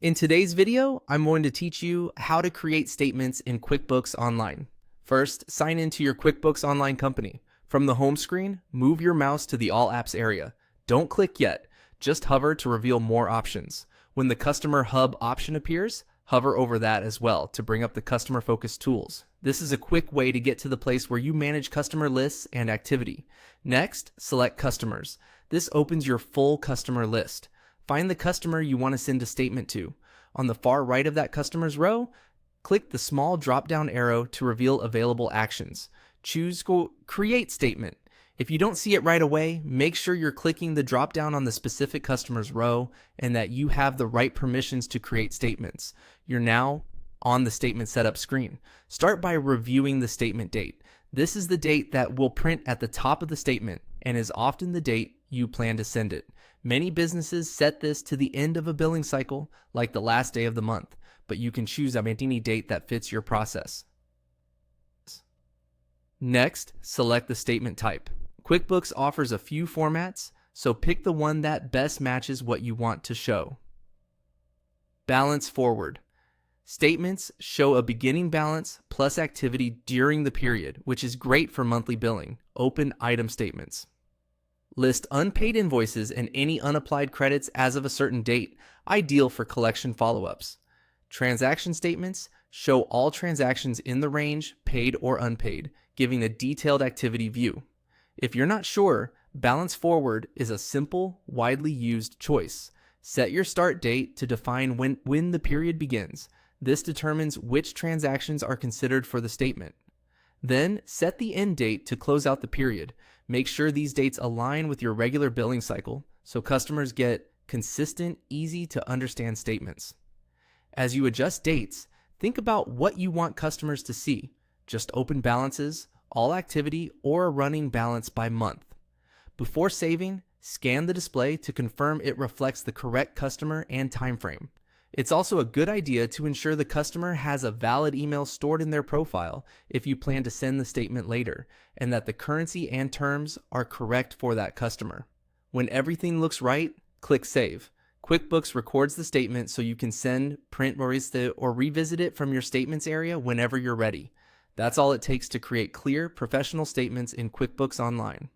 In today's video, I'm going to teach you how to create statements in QuickBooks Online. First, sign into your QuickBooks Online company. From the home screen, move your mouse to the All Apps area. Don't click yet, just hover to reveal more options. When the Customer Hub option appears, hover over that as well to bring up the customer-focused tools. This is a quick way to get to the place where you manage customer lists and activity. Next, select Customers. This opens your full customer list. Find the customer you want to send a statement to. On the far right of that customer's row, click the small drop-down arrow to reveal available actions. Choose Create Statement. If you don't see it right away, make sure you're clicking the drop-down on the specific customer's row and that you have the right permissions to create statements. You're now on the statement setup screen. Start by reviewing the statement date. This is the date that will print at the top of the statement and is often the date you plan to send it. Many businesses set this to the end of a billing cycle, like the last day of the month, but you can choose any date that fits your process. Next, select the statement type. QuickBooks offers a few formats, so pick the one that best matches what you want to show. Balance forward. Statements show a beginning balance plus activity during the period, which is great for monthly billing. Open item statements. List unpaid invoices and any unapplied credits as of a certain date, ideal for collection follow-ups. Transaction statements show all transactions in the range, paid or unpaid, giving a detailed activity view. If you're not sure, Balance Forward is a simple, widely used choice. Set your start date to define when the period begins. This determines which transactions are considered for the statement. Then, set the end date to close out the period. Make sure these dates align with your regular billing cycle so customers get consistent, easy to understand statements. As you adjust dates, think about what you want customers to see. Just open balances, all activity, or a running balance by month. Before saving, scan the display to confirm it reflects the correct customer and time frame. It's also a good idea to ensure the customer has a valid email stored in their profile if you plan to send the statement later, and that the currency and terms are correct for that customer. When everything looks right, click Save. QuickBooks records the statement so you can send, print, or revisit it from your statements area whenever you're ready. That's all it takes to create clear, professional statements in QuickBooks Online.